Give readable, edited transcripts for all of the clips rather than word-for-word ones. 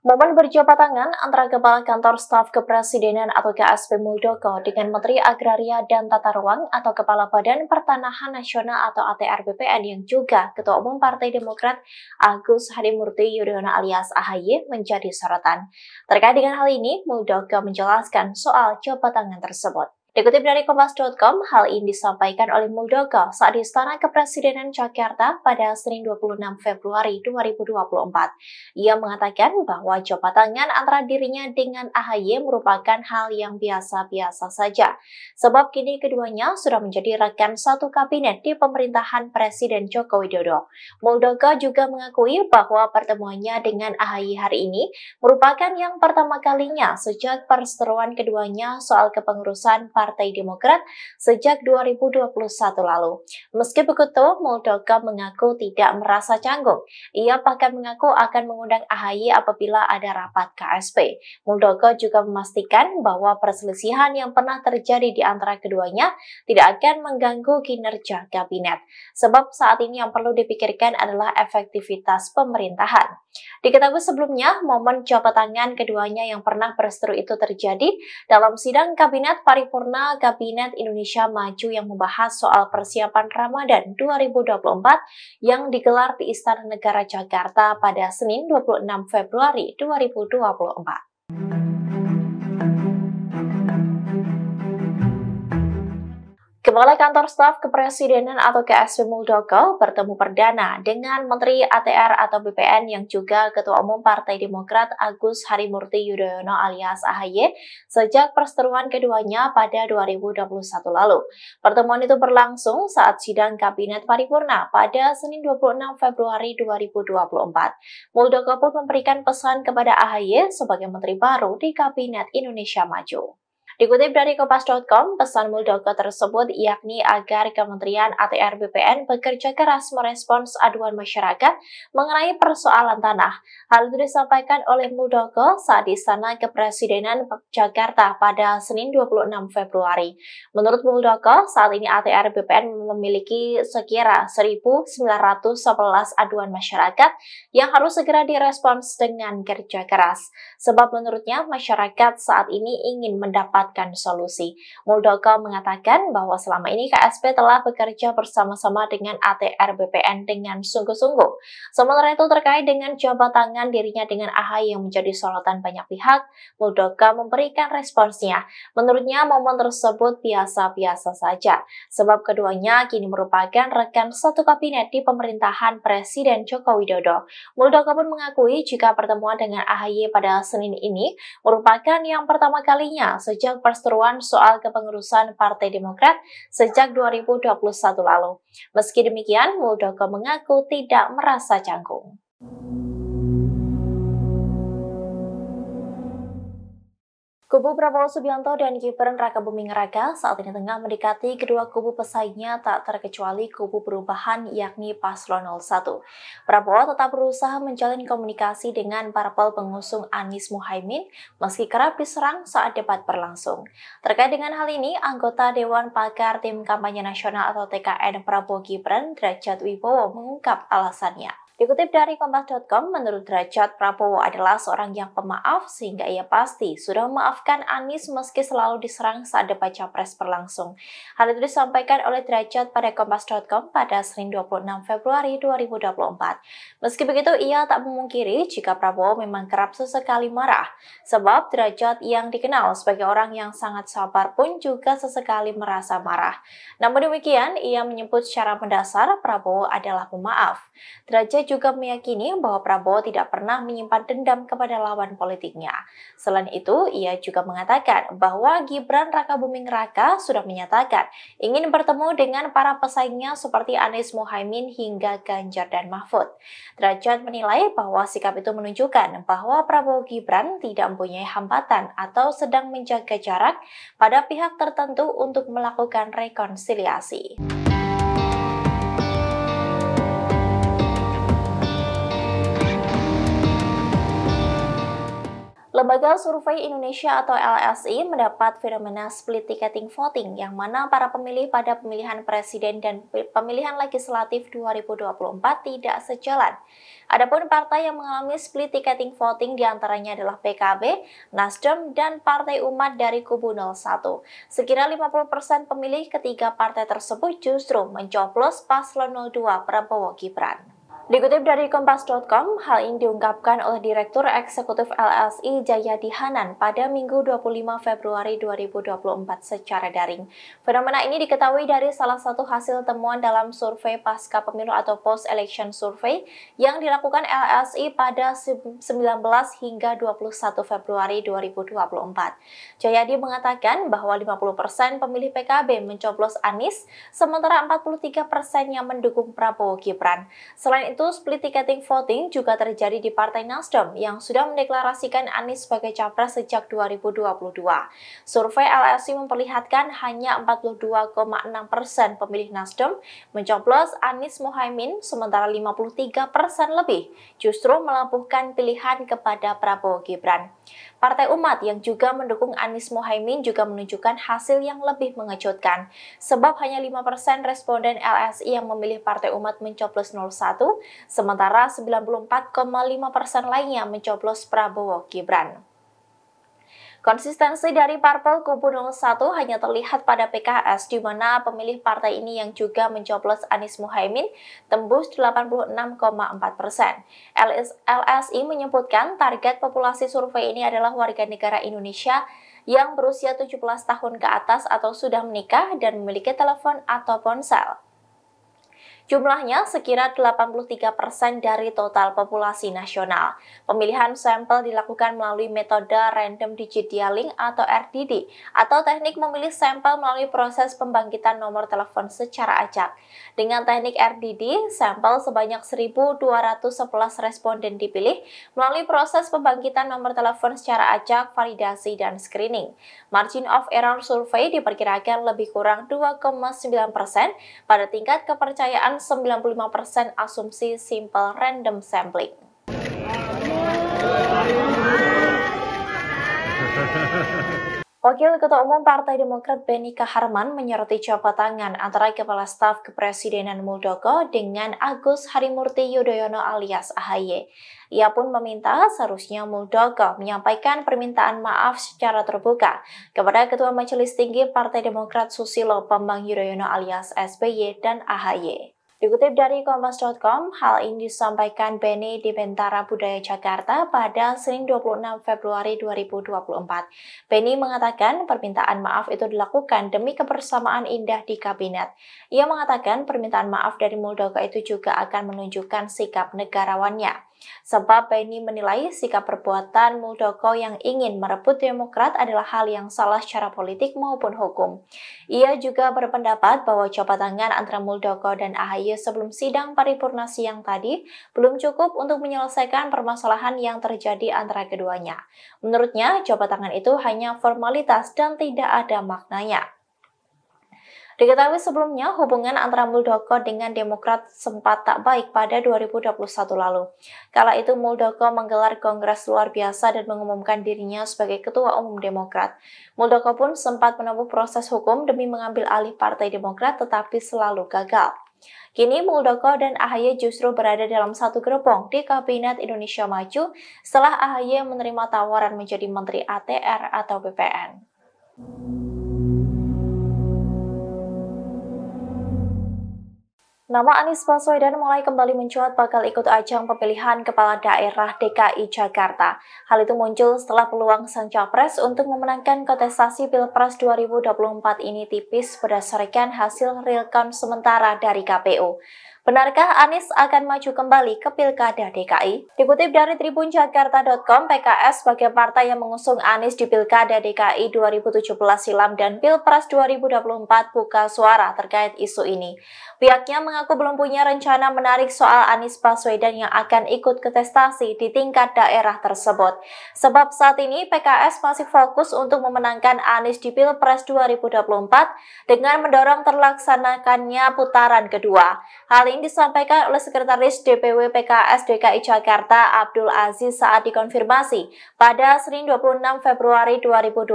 Momen berjabat tangan antara Kepala Kantor Staf Kepresidenan atau KSP Muldoko dengan Menteri Agraria dan Tata Ruang atau Kepala Badan Pertanahan Nasional atau ATR BPN yang juga Ketua Umum Partai Demokrat Agus Harimurti Yudhoyono alias AHY menjadi sorotan. Terkait dengan hal ini, Muldoko menjelaskan soal jabat tangan tersebut. Dikutip dari Kompas.com, hal ini disampaikan oleh Muldoko saat di Istana Kepresidenan Jakarta pada Senin 26 Februari 2024. Ia mengatakan bahwa jabat tangan antara dirinya dengan AHY merupakan hal yang biasa-biasa saja, sebab kini keduanya sudah menjadi rekan satu kabinet di pemerintahan Presiden Joko Widodo. Muldoko juga mengakui bahwa pertemuannya dengan AHY hari ini merupakan yang pertama kalinya sejak perseteruan keduanya soal kepengurusan Partai Demokrat sejak 2021 lalu. Meski begitu, Muldoko mengaku tidak merasa canggung. Ia bahkan mengaku akan mengundang AHY apabila ada rapat KSP. Muldoko juga memastikan bahwa perselisihan yang pernah terjadi di antara keduanya tidak akan mengganggu kinerja kabinet. Sebab saat ini yang perlu dipikirkan adalah efektivitas pemerintahan. Diketahui sebelumnya, momen jabat tangan keduanya yang pernah berseteru itu terjadi dalam sidang Kabinet Paripurna Kabinet Indonesia Maju yang membahas soal persiapan Ramadan 2024 yang digelar di Istana Negara Jakarta pada Senin 26 Februari 2024. Kepala Kantor Staf Kepresidenan atau KSP Muldoko bertemu perdana dengan Menteri ATR atau BPN yang juga Ketua Umum Partai Demokrat Agus Harimurti Yudhoyono alias AHY sejak perseteruan keduanya pada 2021 lalu. Pertemuan itu berlangsung saat sidang Kabinet Paripurna pada Senin 26 Februari 2024. Muldoko pun memberikan pesan kepada AHY sebagai Menteri baru di Kabinet Indonesia Maju. Dikutip dari Kompas.com, pesan Muldoko tersebut yakni agar Kementerian ATR BPN bekerja keras merespons aduan masyarakat mengenai persoalan tanah. Hal itu disampaikan oleh Muldoko saat di Istana Kepresidenan Jakarta pada Senin 26 Februari. Menurut Muldoko, saat ini ATR BPN memiliki sekira 1.911 aduan masyarakat yang harus segera direspons dengan kerja keras. Sebab menurutnya masyarakat saat ini ingin mendapat solusi. Muldoko mengatakan bahwa selama ini KSP telah bekerja bersama-sama dengan ATR BPN dengan sungguh-sungguh. Sementara itu terkait dengan jabat tangan dirinya dengan AHY yang menjadi sorotan banyak pihak, Muldoko memberikan responsnya. Menurutnya momen tersebut biasa-biasa saja, sebab keduanya kini merupakan rekan satu kabinet di pemerintahan Presiden Joko Widodo. Muldoko pun mengakui jika pertemuan dengan AHY pada Senin ini merupakan yang pertama kalinya sejak perseteruan soal kepengurusan Partai Demokrat sejak 2021 lalu. Meski demikian, Muldoko mengaku tidak merasa canggung. Kubu Prabowo Subianto dan Gibran Rakabuming Raka saat ini tengah mendekati kedua kubu pesaingnya tak terkecuali kubu perubahan yakni Paslon 01. Prabowo tetap berusaha menjalin komunikasi dengan parpol pengusung Anies Muhaimin meski kerap diserang saat debat berlangsung. Terkait dengan hal ini, anggota Dewan Pakar Tim Kampanye Nasional atau TKN Prabowo Gibran Derajat Wibowo mengungkap alasannya. Dikutip dari Kompas.com, menurut Derajat, Prabowo adalah seorang yang pemaaf sehingga ia pasti sudah memaafkan Anies meski selalu diserang saat debat capres berlangsung. Hal itu disampaikan oleh Derajat pada Kompas.com pada Senin 26 Februari 2024. Meski begitu, ia tak memungkiri jika Prabowo memang kerap sesekali marah, sebab Derajat yang dikenal sebagai orang yang sangat sabar pun juga sesekali merasa marah. Namun demikian, ia menyebut secara mendasar Prabowo adalah pemaaf. Derajat juga meyakini bahwa Prabowo tidak pernah menyimpan dendam kepada lawan politiknya. Selain itu, ia juga mengatakan bahwa Gibran Rakabuming Raka sudah menyatakan ingin bertemu dengan para pesaingnya seperti Anies Muhaimin hingga Ganjar dan Mahfud. Derajat menilai bahwa sikap itu menunjukkan bahwa Prabowo Gibran tidak mempunyai hambatan atau sedang menjaga jarak pada pihak tertentu untuk melakukan rekonsiliasi. Lembaga Lembaga Survei Indonesia atau LSI mendapat fenomena split ticketing voting yang mana para pemilih pada pemilihan presiden dan pemilihan legislatif 2024 tidak sejalan. Adapun partai yang mengalami split ticketing voting diantaranya adalah PKB, Nasdem, dan Partai Umat dari kubu 01. Sekira 50% pemilih ketiga partai tersebut justru mencoblos paslon 02 Prabowo Gibran. Dikutip dari Kompas.com, hal ini diungkapkan oleh Direktur Eksekutif LSI Jayadi Hanan pada Minggu 25 Februari 2024 secara daring. Fenomena ini diketahui dari salah satu hasil temuan dalam survei pasca pemilu atau post-election survey yang dilakukan LSI pada 19 hingga 21 Februari 2024. Jayadi mengatakan bahwa 50% pemilih PKB mencoblos Anies, sementara 43% yang mendukung Prabowo Gibran. Selain itu, split ticketing voting juga terjadi di Partai Nasdem yang sudah mendeklarasikan Anies sebagai capres sejak 2022. Survei LSI memperlihatkan hanya 42,6% pemilih Nasdem mencoblos Anies Muhaimin, sementara 53% lebih justru melabuhkan pilihan kepada Prabowo Gibran. Partai Umat yang juga mendukung Anies Muhaimin juga menunjukkan hasil yang lebih mengejutkan, sebab hanya 5% responden LSI yang memilih Partai Umat mencoblos 01, sementara 94,5% lainnya mencoblos Prabowo Gibran. Konsistensi dari parpol kubu 01 hanya terlihat pada PKS, di mana pemilih partai ini yang juga mencoblos Anies Muhaimin tembus 86,4%. LSI menyebutkan target populasi survei ini adalah warga negara Indonesia yang berusia 17 tahun ke atas atau sudah menikah dan memiliki telepon atau ponsel. Jumlahnya sekira 83% dari total populasi nasional. Pemilihan sampel dilakukan melalui metode Random Digit Dialing atau RDD, atau teknik memilih sampel melalui proses pembangkitan nomor telepon secara acak. Dengan teknik RDD, sampel sebanyak 1.211 responden dipilih melalui proses pembangkitan nomor telepon secara acak, validasi, dan screening. Margin of error survei diperkirakan lebih kurang 2,9% pada tingkat kepercayaan 95% asumsi simple random sampling. Wakil Ketua Umum Partai Demokrat Beni Kaharman menyoroti jabat tangan antara Kepala Staf Kepresidenan Muldoko dengan Agus Harimurti Yudhoyono alias AHY. Ia pun meminta seharusnya Muldoko menyampaikan permintaan maaf secara terbuka kepada Ketua Majelis Tinggi Partai Demokrat Susilo Bambang Yudhoyono alias SBY dan AHY. Dikutip dari Kompas.com, hal ini disampaikan Beni di Bentara Budaya Jakarta pada Senin 26 Februari 2024. Beni mengatakan permintaan maaf itu dilakukan demi kebersamaan indah di kabinet. Ia mengatakan permintaan maaf dari Muldoko itu juga akan menunjukkan sikap negarawannya. Sebab Beni menilai sikap perbuatan Muldoko yang ingin merebut Demokrat adalah hal yang salah secara politik maupun hukum. Ia juga berpendapat bahwa jabat tangan antara Muldoko dan AHY sebelum sidang paripurna siang tadi belum cukup untuk menyelesaikan permasalahan yang terjadi antara keduanya. Menurutnya, jabat tangan itu hanya formalitas dan tidak ada maknanya. Diketahui sebelumnya, hubungan antara Muldoko dengan Demokrat sempat tak baik pada 2021 lalu. Kala itu Muldoko menggelar kongres luar biasa dan mengumumkan dirinya sebagai Ketua Umum Demokrat. Muldoko pun sempat menempuh proses hukum demi mengambil alih Partai Demokrat tetapi selalu gagal. Kini Muldoko dan AHY justru berada dalam satu gerbong di Kabinet Indonesia Maju setelah AHY menerima tawaran menjadi Menteri ATR atau BPN. Nama Anies Baswedan mulai kembali mencuat bakal ikut ajang pemilihan Kepala Daerah DKI Jakarta. Hal itu muncul setelah peluang sang capres untuk memenangkan kontestasi Pilpres 2024 ini tipis berdasarkan hasil real count sementara dari KPU. Benarkah Anies akan maju kembali ke Pilkada DKI? Dikutip dari tribunjakarta.com, PKS sebagai partai yang mengusung Anies di Pilkada DKI 2017 silam dan Pilpres 2024 buka suara terkait isu ini. Pihaknya mengaku belum punya rencana menarik soal Anies Baswedan yang akan ikut kontestasi di tingkat daerah tersebut. Sebab saat ini PKS masih fokus untuk memenangkan Anies di Pilpres 2024 dengan mendorong terlaksanakannya putaran kedua. Hal ini lain disampaikan oleh Sekretaris DPW PKS DKI Jakarta Abdul Aziz saat dikonfirmasi pada Senin 26 Februari 2024.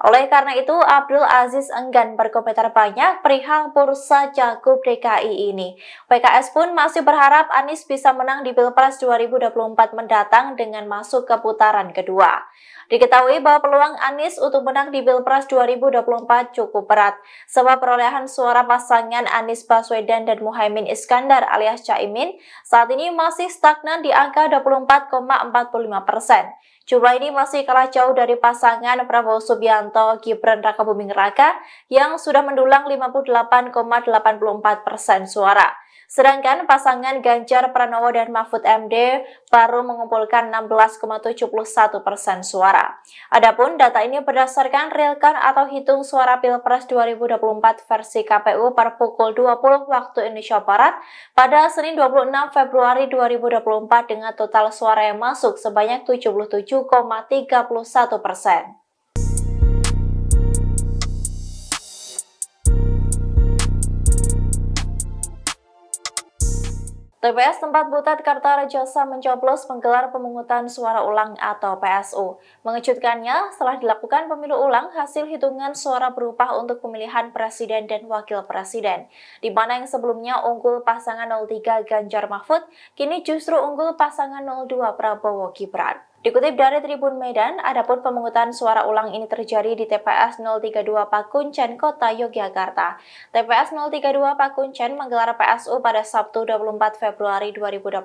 Oleh karena itu, Abdul Aziz enggan berkomentar banyak perihal bursa Cagup DKI ini. PKS pun masih berharap Anies bisa menang di Pilpres 2024 mendatang dengan masuk ke putaran kedua. Diketahui bahwa peluang Anies untuk menang di Pilpres 2024 cukup berat, sebab perolehan suara pasangan Anies Baswedan dan Muhaimin Iskandar alias Caimin saat ini masih stagnan di angka 24,45%. Jumlah ini masih kalah jauh dari pasangan Prabowo Subianto Gibran Rakabuming Raka yang sudah mendulang 58,84% suara. Sedangkan pasangan Ganjar Pranowo dan Mahfud MD baru mengumpulkan 16,71% suara. Adapun data ini berdasarkan real count atau hitung suara Pilpres 2024 versi KPU per pukul 20 waktu Indonesia Barat pada Senin 26 Februari 2024 dengan total suara yang masuk sebanyak 77,31%. TPS tempat Butet Kartarejasa mencoblos menggelar pemungutan suara ulang atau PSU. Mengejutkannya, setelah dilakukan pemilu ulang, hasil hitungan suara berubah untuk pemilihan presiden dan wakil presiden. Di mana yang sebelumnya unggul pasangan 03 Ganjar Mahfud, kini justru unggul pasangan 02 Prabowo Gibran. Dikutip dari Tribun Medan, adapun pemungutan suara ulang ini terjadi di TPS 032 Pakuncen, Kota Yogyakarta. TPS 032 Pakuncen menggelar PSU pada Sabtu 24 Februari 2024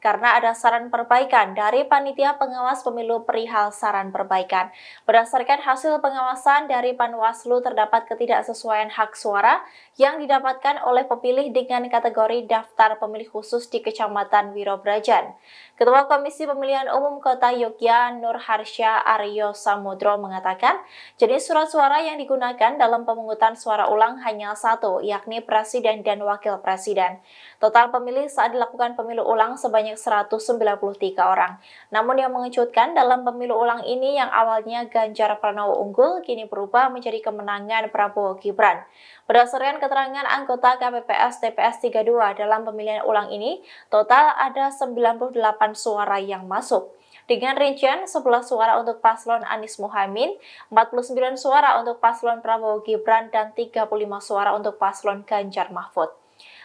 karena ada saran perbaikan dari Panitia Pengawas Pemilu perihal saran perbaikan. Berdasarkan hasil pengawasan dari Panwaslu terdapat ketidaksesuaian hak suara yang didapatkan oleh pemilih dengan kategori daftar pemilih khusus di Kecamatan Wirobrajan. Ketua Komisi Pemilihan Umum Kota Yogyakarta Nur Harsya Aryo Samudro mengatakan jenis surat suara yang digunakan dalam pemungutan suara ulang hanya satu, yakni presiden dan wakil presiden. Total pemilih saat dilakukan pemilu ulang sebanyak 193 orang. Namun yang mengejutkan dalam pemilu ulang ini yang awalnya Ganjar Pranowo unggul kini berubah menjadi kemenangan Prabowo Gibran. Berdasarkan keterangan anggota KPPS TPS 32 dalam pemilihan ulang ini, total ada 98 suara yang masuk. Dengan rincian 11 suara untuk paslon Anies Muhaimin, 49 suara untuk paslon Prabowo Gibran, dan 35 suara untuk paslon Ganjar Mahfud.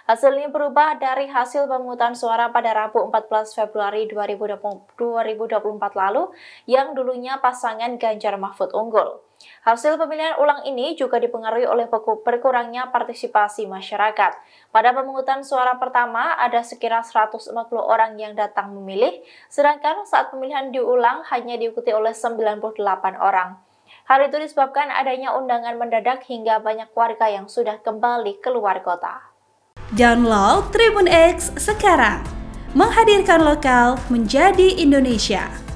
Hasil ini berubah dari hasil pemungutan suara pada Rabu 14 Februari 2024 lalu yang dulunya pasangan Ganjar Mahfud unggul. Hasil pemilihan ulang ini juga dipengaruhi oleh berkurangnya partisipasi masyarakat. Pada pemungutan suara pertama, ada sekira 140 orang yang datang memilih, sedangkan saat pemilihan diulang hanya diikuti oleh 98 orang. Hal itu disebabkan adanya undangan mendadak hingga banyak warga yang sudah kembali keluar kota. Download Tribun X sekarang, menghadirkan lokal menjadi Indonesia.